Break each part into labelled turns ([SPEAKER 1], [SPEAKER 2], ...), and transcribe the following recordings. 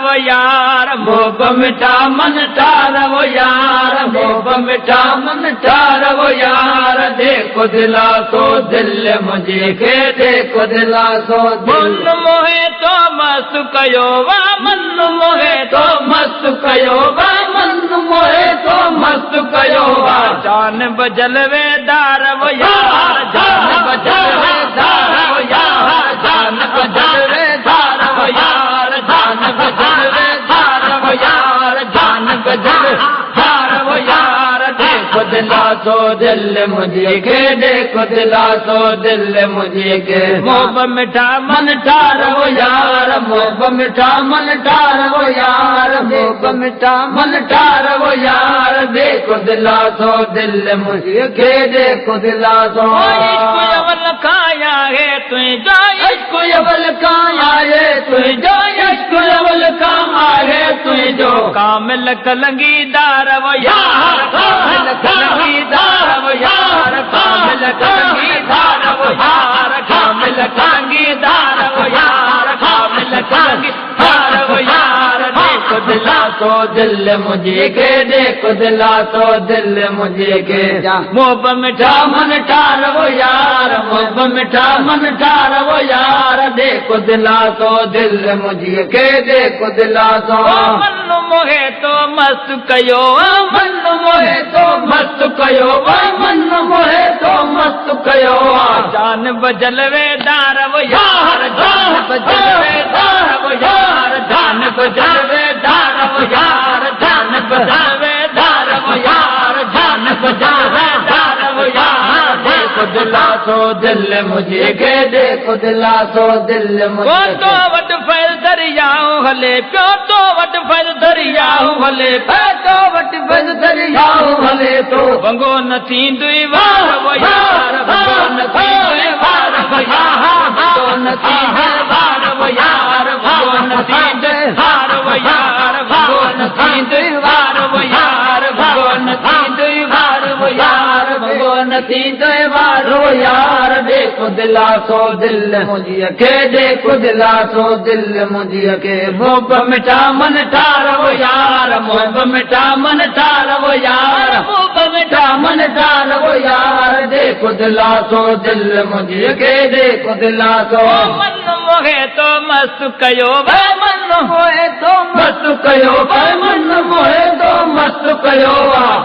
[SPEAKER 1] वो यार मोब मिठा मन ठार वो यार मोब मिठा मन ठार वो यार देखो दिला सो दिल मुझे के देखो दिला सो मन मोहे तो मस्त कयो वा मन मोहे तो मस्त कयो वा मन मोहे तो मस्त कयो वा जान बजलवे दार वो यार जान बजलवे दार वो यार जान बजलवे दार वो यार जान बजलवे दार वो यार जान बजलवे दार वो यार देखो दिला सो दिल मुझे के देखो दिला सो दिल मुझे के मोब मिठा मन ठार वो यार मोब मिठा मन ठार वो यार मोब मिठा मन ठार वो यार देखो दिला सो दिल मुझे के देखो दिला सो इश्क़ खाया है तुझे इश्क़ अवल खाया है तुझे इश्क़ अवल खाया है तुझो कामिल कलंगीदार वो यार कामिल कलंगीदार वो यार कामिल कलंगीदार वो यार कामिल कलंगीदार वो यार कामिल कलंगीदार वो यार देखो दिला सो दिल मुझे के देखो दिला सो दिल मुझे के मोब मिठा मन ठार वो यार मोब मिठा मन ठार वो यार देखो दिला सो दिल मुझे के देखो दिला सो मन मोहे तो मस्त कयो मन मोहे तो मस्त कयो मन मोहे तो मस्त कयो जान बजलवे दार वो यार जान बजलवे दार वो यार जान बजलवे दार वो यार जान बजलवे दार वो यार जान बजलवे दार वो यार देखो दिला सो दिल मुझे के देखो दिला सो दिल मुझे तो वट फैल दरियाऊं हले प्यो तो वट फैल दरियाऊं हले तो वट फैल दरियाऊं हले तो बंगो न थींदुई वार वो यार बंगो न थींदुई वार वो यार बंगो न थींदुई वार वो यार बंगो न थींदुई वार वो यार बंगो न थींदुई वार वो यार बंगो न थींदुई वार वो यार बंगो न थींदुई वार वो यार देखो दिला सो दिल मुझे के देखो दिला सो दिल मुझे के मोब मिठा मन ठार वो यार मोब मिठा मन ठार वो यार मोब मिठा मन ठार वो यार देखो दिला सो दिल मुझे के देखो दिला सो मन मोहे तो मस्त कयो भाई मन मोहे तो मस्त कयो भाई मन मोहे तो मस्त कयो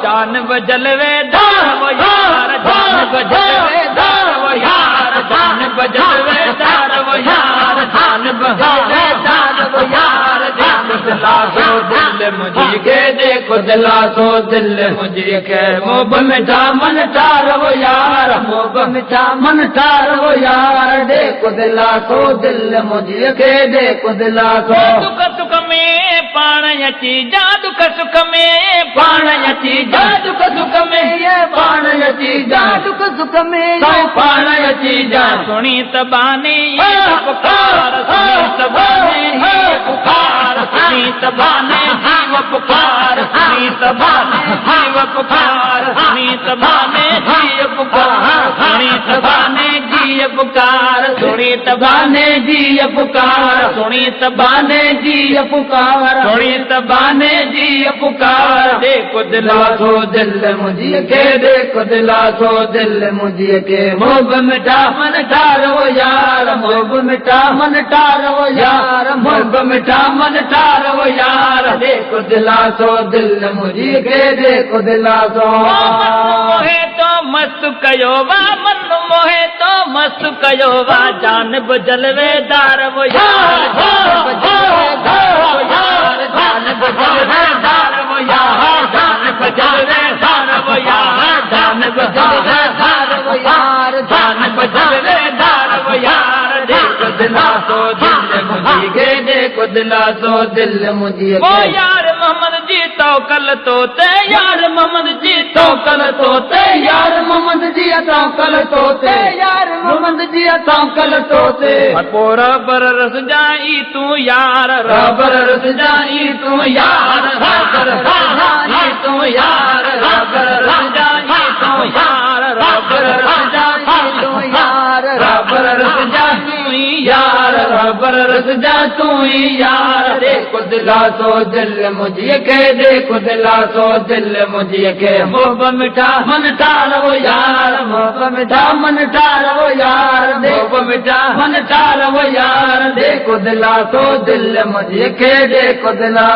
[SPEAKER 1] जान बजलवे दार वो यार जान बजलवे दार वो यार जान बजलवे दार वो यार जान बजलवे दार वो यार देखो दिला सो दिल मुझे के देखो दिला सो दिल मुझे के मोब मिठा मन ठार वो यार मोब मिठा मन ठार वो यार देखो दिला सो दिल मुझे के देखो दिला सो दुख सुख में पाण अची जा दुख सुख में पाण अची जा दुख सुख में ये पाण अची जा दुख सुख में ये पाण अची जा सुनी तबाने ये पुकार सुनी तबाने ये पुकार सुनी तबाने जीव पुकार सुनी तबाने जीव पुकार सुनी तबाने जीव पुकार सुनी तबाने जीव पुकार सुनी तबाने जीव पुकार सुनी तबाने जीव पुकार सुनी तबाने जीव पुकार देखो दिला सो दिल मुझे के देखो दिला सो दिल मुझे के मोब मिठा मन ठार वो यार मोब मिठा मन ठार वो यार मोब मिठा मन ठार वो यार देखो दिला सो दिल मुझे के देखो दिला सो मोहे तो मस्त कयो वा मन मोहे तो मस्त कयो वा जान बजलवे दार वो यार जान बजलवे दार वो यार जान बजलवे दार वो यार जान बजलवे दार वो यार जान बजलवे दार वो यार जान बजलवे दार वो यार देखो दिला सो दिल मुझे के देखो दिला सो दिल मुझे वो यार मोहम्मद जी तो कल तोते यार मोहम्मद जी तो कल तोते यार मोहम्मद जी तो कल तोते यार मोहम्मद जी तो कल तोते पोरा बर रस जाई तू यार रबर रस जाई तू यार रबर रस जाई तू यार रबर रस जाई तू यार रबर रस जाई तू यार रबर रस जाई यार रबर पर रस जा तू ही यार देखो दिला तो दिल मुझे के देखो दिला तो दिल मुझे के मोहब मिठा मन ठार वो यार मोहब मिठा मन ठार वो यार देखो मिठा मन ठार वो यार देखो दिला तो दिल मुझे के देखो दिला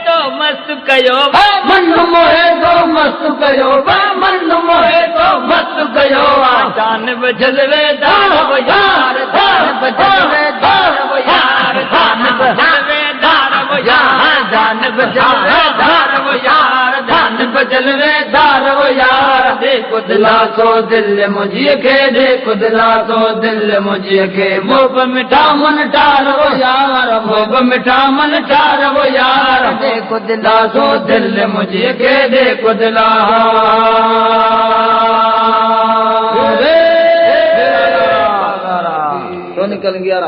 [SPEAKER 1] तो मस्त कयो मन मोहे तो मस्त कयो मन मोहे तो मस्त कयो जान बजलवे दार वो यार जान बजलवे दार वो यार जान बजलवे दार वो यार जान बजलवे दार वो यार जान बजलवे दार वो यार देखो दिला तो दिल मुझे के देखो दिला तो दिल मुझे के मोहब मिठा मन ठार वो यार मोहब मिठा मन ठार वो यार देखो दिला तो दिल मुझे के देखो दिला तो निकल गया